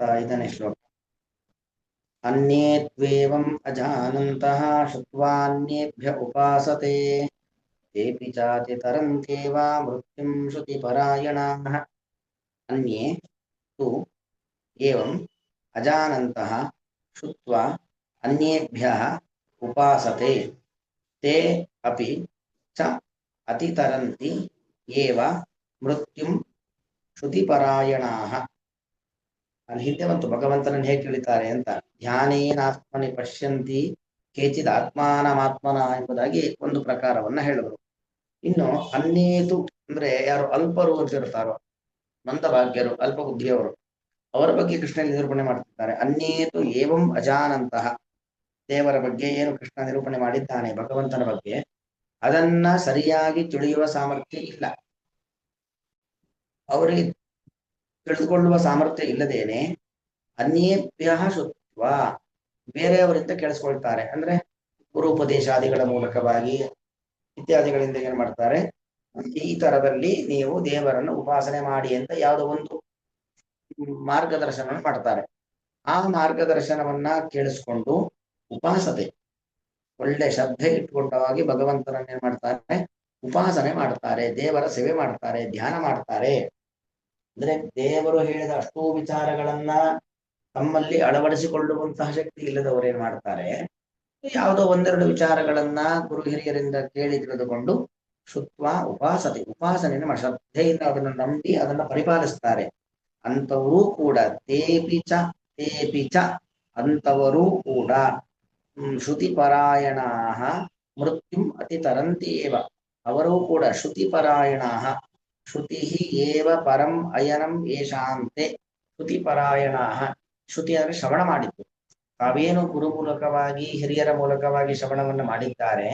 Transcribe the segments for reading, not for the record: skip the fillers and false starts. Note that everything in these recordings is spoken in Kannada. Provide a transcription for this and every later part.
45ನೇ ಶ್ಲೋಕ. ಅನ್ಯೇತ್ವೇವಂ ಅಜಾನಂತಃ ಶುತ್ವಾನ್ಯೇಭ್ಯ ಉಪಾಸತೆ ತೇಪಿ ಚಾತಿ ತರಂತ್ಯೇವ ಮೃತ್ಯುಂ ಶ್ರುತಿಪರಾಯಣಾಃ. ಅನ್ಯೇ ತು ಏವಂ ಅಜಾನಂತಃ ಶುತ್ವಾ ಅನ್ಯೇಭ್ಯಃ ಉಪಾಸತೆ ತೇ ಅಪಿ ಚ ಅತಿತರಂತಿ ಏವ ಮೃತ್ಯುಂ ಶ್ರುತಿಪರಾಯಣಾಃ. ಅಲ್ಲಿ ಹಿಂದೆ ಬಂತು ಭಗವಂತನನ್ನು ಹೇಗೆ ತಿಳಿತಾರೆ ಅಂತ. ಧ್ಯಾನೇನಾತ್ಮನಿ ಪಶ್ಯಂತಿ ಕೇಚಿದ್ ಆತ್ಮಾನಮಾತ್ಮನ ಎಂಬುದಾಗಿ ಒಂದು ಪ್ರಕಾರವನ್ನ ಹೇಳಿದ್ರು. ಇನ್ನು ಅನ್ಯೇತು ಅಂದ್ರೆ ಯಾರು ಅಲ್ಪರು ಅಂತ ಇರ್ತಾರೋ, ಮಂದಭಾಗ್ಯರು, ಅಲ್ಪ ಬುದ್ಧಿಯವರು, ಅವರ ಬಗ್ಗೆ ಕೃಷ್ಣ ನಿರೂಪಣೆ ಮಾಡ್ತಿದ್ದಾರೆ. ಅನ್ಯೇತು ಏವಂ ಅಜಾನಂತಹ, ದೇವರ ಬಗ್ಗೆ ಏನು ಕೃಷ್ಣ ನಿರೂಪಣೆ ಮಾಡಿದ್ದಾನೆ ಭಗವಂತನ ಬಗ್ಗೆ, ಅದನ್ನ ಸರಿಯಾಗಿ ತಿಳಿಯುವ ಸಾಮರ್ಥ್ಯ ಇಲ್ಲ ಅವರಿಗೆ. ತಿಳಿದುಕೊಳ್ಳುವ ಸಾಮರ್ಥ್ಯ ಇಲ್ಲದೇನೆ ಅನ್ಯೇಭ್ಯ ಶುತ್ವ, ಬೇರೆಯವರಿಂದ ಕೇಳಿಸ್ಕೊಳ್ತಾರೆ. ಅಂದ್ರೆ ಗುರು ಉಪದೇಶಾದಿಗಳ ಮೂಲಕವಾಗಿ ಇತ್ಯಾದಿಗಳಿಂದ ಏನ್ ಮಾಡ್ತಾರೆ, ಈ ತರದಲ್ಲಿ ನೀವು ದೇವರನ್ನು ಉಪಾಸನೆ ಮಾಡಿ ಅಂತ ಯಾವುದೋ ಒಂದು ಮಾರ್ಗದರ್ಶನ ಮಾಡ್ತಾರೆ. ಆ ಮಾರ್ಗದರ್ಶನವನ್ನ ಕೇಳಿಸ್ಕೊಂಡು ಉಪಾಸತೆ, ಒಳ್ಳೆ ಶ್ರದ್ಧೆ ಇಟ್ಕೊಂಡವಾಗಿ ಭಗವಂತನನ್ನ ಏನ್ ಮಾಡ್ತಾರೆ, ಉಪಾಸನೆ ಮಾಡ್ತಾರೆ, ದೇವರ ಸೇವೆ ಮಾಡ್ತಾರೆ, ಧ್ಯಾನ ಮಾಡ್ತಾರೆ. ಅಂದ್ರೆ ದೇವರು ಹೇಳಿದ ಅಷ್ಟೂ ವಿಚಾರಗಳನ್ನ ತಮ್ಮಲ್ಲಿ ಅಳವಡಿಸಿಕೊಳ್ಳುವಂತಹ ಶಕ್ತಿ ಇಲ್ಲದವರು ಏನ್ ಮಾಡ್ತಾರೆ, ಯಾವುದೋ ಒಂದೆರಡು ವಿಚಾರಗಳನ್ನ ಗುರು ಹಿರಿಯರಿಂದ ಕೇಳಿ ತಿಳಿದುಕೊಂಡು ಶುತ್ವ ಉಪಾಸತೆ, ಉಪಾಸನೆಯನ್ನು ಮಾಡಿ ಶ್ರದ್ಧೆಯಿಂದ ಅದನ್ನು ನಂಬಿ ಅದನ್ನು ಪರಿಪಾಲಿಸ್ತಾರೆ. ಅಂತವರೂ ಕೂಡ ತೇಪಿ ಚ ಅಂತವರೂ ಕೂಡ ಶ್ರುತಿಪರಾಯಣಾಃ ಮೃತ್ಯುಂ ಅತಿತರಂತಿ ಏವ, ಅವರೂ ಕೂಡ ಶ್ರುತಿಪರಾಯಣಾಃ, ಶ್ರುತಿ ಏವ ಪರಂ ಅಯನಂ ಯೇಷಾಂತೆ ಶ್ರುತಿಪರಾಯಣಾಃ. ಶ್ರುತಿ ಅಂದ್ರೆ ಶ್ರವಣ ಮಾಡಿದ್ದು, ತಾವೇನು ಗುರು ಮೂಲಕವಾಗಿ ಹಿರಿಯರ ಮೂಲಕವಾಗಿ ಶ್ರವಣವನ್ನು ಮಾಡಿದ್ದಾರೆ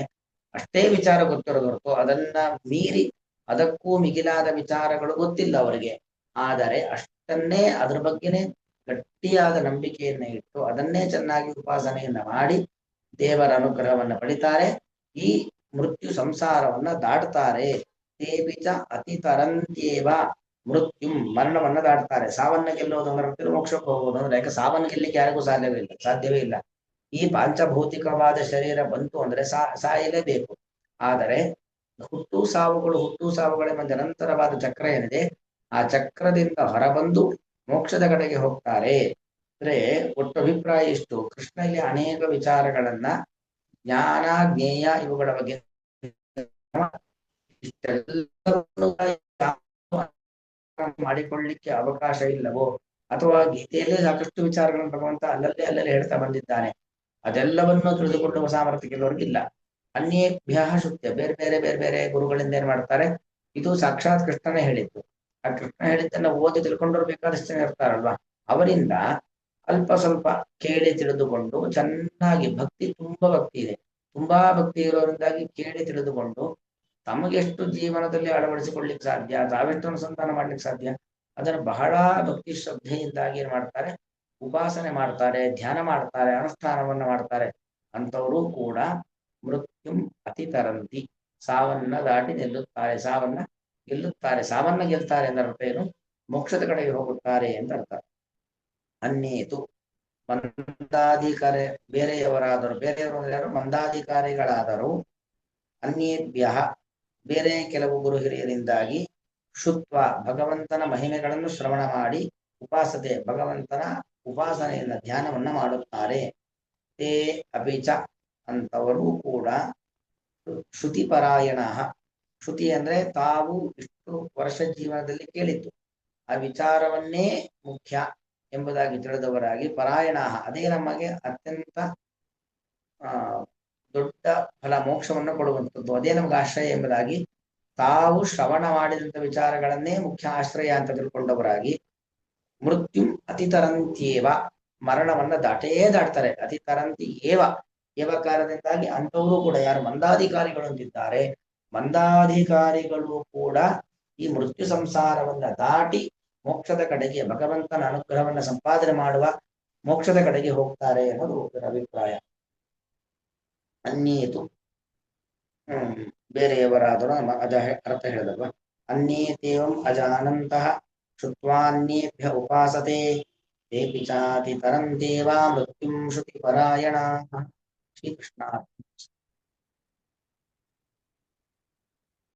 ಅಷ್ಟೇ ವಿಚಾರ ಗೊತ್ತಿರೋದು ಹೊರತು ಅದನ್ನ ಮೀರಿ ಅದಕ್ಕೂ ಮಿಗಿಲಾದ ವಿಚಾರಗಳು ಗೊತ್ತಿಲ್ಲ ಅವರಿಗೆ. ಆದರೆ ಅಷ್ಟನ್ನೇ ಅದ್ರ ಬಗ್ಗೆನೇ ಗಟ್ಟಿಯಾದ ನಂಬಿಕೆಯನ್ನ ಇಟ್ಟು ಅದನ್ನೇ ಚೆನ್ನಾಗಿ ಉಪಾಸನೆಯನ್ನ ಮಾಡಿ ದೇವರ ಅನುಗ್ರಹವನ್ನ ಪಡಿತಾರೆ, ಈ ಮೃತ್ಯು ಸಂಸಾರವನ್ನ ದಾಟ್ತಾರೆ. ತೇಬಿಚ ಅತಿ ತರಂತ್ಯೇವ ಮೃತ್ಯುಂ, ಮರಣವನ್ನ ದಾಟ್ತಾರೆ. ಸಾವನ್ನ ಗೆಲ್ಲೋದು ಅಂದ್ರೆ ಮೋಕ್ಷಕ್ಕೆ ಹೋಗೋದು ಅಂದ್ರೆ, ಯಾಕೆ ಸಾವನ್ನ ಗೆಲ್ಲಿಕ್ಕೆ ಯಾರಿಗೂ ಸಾಧ್ಯವೇ ಇಲ್ಲ. ಈ ಪಾಂಚಭೌತಿಕವಾದ ಶರೀರ ಬಂತು ಅಂದ್ರೆ ಸಾಯಲೇಬೇಕು. ಆದರೆ ಹುಟ್ಟು ಸಾವುಗಳ ನಿರಂತರವಾದ ಚಕ್ರ ಏನಿದೆ, ಆ ಚಕ್ರದಿಂದ ಹೊರಬಂದು ಮೋಕ್ಷದ ಕಡೆಗೆ ಹೋಗ್ತಾರೆ. ಅಂದ್ರೆ ಒಟ್ಟು ಅಭಿಪ್ರಾಯ ಇಷ್ಟು, ಕೃಷ್ಣ ಇಲ್ಲಿ ಅನೇಕ ವಿಚಾರಗಳನ್ನ ಜ್ಞಾನ ಜ್ಞೇಯ ಇವುಗಳ ಬಗ್ಗೆ ಇಷ್ಟೆಲ್ಲವನ್ನು ಮಾಡಿಕೊಳ್ಳಿಕ್ಕೆ ಅವಕಾಶ ಇಲ್ಲವೋ, ಅಥವಾ ಗೀತೆಯಲ್ಲೇ ಸಾಕಷ್ಟು ವಿಚಾರಗಳನ್ನು ಭಗವಂತ ಅಲ್ಲಲ್ಲೇ ಹೇಳ್ತಾ ಬಂದಿದ್ದಾನೆ, ಅದೆಲ್ಲವನ್ನು ತಿಳಿದುಕೊಳ್ಳುವ ಸಾಮರ್ಥ್ಯ ಕೆಲವರಿಗಿಲ್ಲ. ಅನ್ಯೇಭ್ಯ ಶುತ್ಯ, ಬೇರೆ ಗುರುಗಳಿಂದ ಏನ್ ಮಾಡ್ತಾರೆ, ಇದು ಸಾಕ್ಷಾತ್ ಕೃಷ್ಣನೇ ಹೇಳಿದ್ದು. ಆ ಕೃಷ್ಣ ಹೇಳಿದ್ದನ್ನ ಓದಿ ತಿಳ್ಕೊಂಡವ್ರು ಬೇಕಾದಷ್ಟು ಜನ ಇರ್ತಾರಲ್ವಾ, ಅವರಿಂದ ಅಲ್ಪ ಸ್ವಲ್ಪ ಕೇಳಿ ತಿಳಿದುಕೊಂಡು ಚೆನ್ನಾಗಿ ತುಂಬಾ ಭಕ್ತಿ ಇರೋರಿಂದಾಗಿ ಕೇಳಿ ತಿಳಿದುಕೊಂಡು ತಮಗೆಷ್ಟು ಜೀವನದಲ್ಲಿ ಅಳವಡಿಸಿಕೊಳ್ಳಿಕ್ಕೆ ಸಾಧ್ಯ, ತಾವೆಷ್ಟು ಅನುಸಂಧಾನ ಮಾಡ್ಲಿಕ್ಕೆ ಸಾಧ್ಯ, ಅದನ್ನು ಬಹಳ ಭಕ್ತಿ ಶ್ರದ್ಧೆಯಿಂದಾಗಿ ಏನ್ ಮಾಡ್ತಾರೆ, ಉಪಾಸನೆ ಮಾಡ್ತಾರೆ, ಧ್ಯಾನ ಮಾಡ್ತಾರೆ, ಅನುಷ್ಠಾನವನ್ನ ಮಾಡ್ತಾರೆ. ಅಂತವರು ಕೂಡ ಮೃತ್ಯುಂ ಅತಿ ತರಂತಿ, ಸಾವನ್ನ ದಾಟಿ ನಿಲ್ಲುತ್ತಾರೆ, ಸಾವನ್ನ ಗೆಲ್ತಾರೆ ಎಂದ ಅರ್ಥ ಏನು, ಮೋಕ್ಷದ ಕಡೆಗೆ ಹೋಗುತ್ತಾರೆ ಅಂತ ಅರ್ಥ. ಅನ್ಯೇತು ಮಂದಾಧಿಕಾರಿ, ಬೇರೆಯವರು ಯಾರು ಮಂದಾಧಿಕಾರಿಗಳಾದರೂ, ಅನ್ಯೇಭ್ಯ ಬೇರೆ ಕೆಲವು ಗುರು ಹಿರಿಯರಿಂದಾಗಿ, ಶುತ್ವ ಭಗವಂತನ ಮಹಿಮೆಗಳನ್ನು ಶ್ರವಣ ಮಾಡಿ, ಉಪಾಸತೆ ಭಗವಂತನ ಉಪಾಸನೆಯನ್ನ ಧ್ಯಾನವನ್ನ ಮಾಡುತ್ತಾರೆ. ತೇ ಅಪಿಚ ಅಂತವರು ಕೂಡ ಶ್ರುತಿಪರಾಯಣ, ಶ್ರುತಿ ಅಂದ್ರೆ ತಾವು ಇಷ್ಟು ವರ್ಷ ಜೀವನದಲ್ಲಿ ಕೇಳಿದ್ದು ಆ ವಿಚಾರವನ್ನೇ ಮುಖ್ಯ ಎಂಬುದಾಗಿ ತಿಳಿದವರಾಗಿ, ಪರಾಯಣ ಅದೇ ನಮಗೆ ಅತ್ಯಂತ ದೊಡ್ಡ ಫಲ ಮೋಕ್ಷವನ್ನು ಕೊಡುವಂಥದ್ದು, ಅದೇ ನಮ್ಗೆ ಆಶ್ರಯ ಎಂಬುದಾಗಿ ತಾವು ಶ್ರವಣ ಮಾಡಿದಂಥ ವಿಚಾರಗಳನ್ನೇ ಮುಖ್ಯ ಆಶ್ರಯ ಅಂತ ತಿಳ್ಕೊಂಡವರಾಗಿ, ಮೃತ್ಯುಂ ಅತಿತರಂತ್ಯೇವ ಮರಣವನ್ನ ದಾಟ್ತಾರೆ. ಅತಿತರಂತಿ ಏವ ಕಾರಣದಿಂದಾಗಿ ಅಂಥವರು ಕೂಡ ಯಾರು ಮಂದಾಧಿಕಾರಿಗಳು ಅಂತಿದ್ದಾರೆ, ಮಂದಾಧಿಕಾರಿಗಳು ಕೂಡ ಈ ಮೃತ್ಯು ಸಂಸಾರವನ್ನ ದಾಟಿ ಮೋಕ್ಷದ ಕಡೆಗೆ ಭಗವಂತನ ಅನುಗ್ರಹವನ್ನ ಸಂಪಾದನೆ ಮಾಡುವ ಮೋಕ್ಷದ ಕಡೆಗೆ ಹೋಗ್ತಾರೆ ಅನ್ನೋದು ಇದರ ಅಭಿಪ್ರಾಯ. ಅನ್ಯೇತು ಬೇರೆಯವರಾದರೂ ಅದ ಅರ್ಥ ಹೇಳಿದಲ್ವ. ಅನ್ಯೇತೇವಂ ಅಜಾನಂತಹ ಶುತ್ವಾನ್ಯೇಭ್ಯ ಉಪಾಸತೆ तेऽपि चातितरन्ति वा मृत्युं श्रुतिपरायणाः श्रीकृष्णार्पणमस्तु।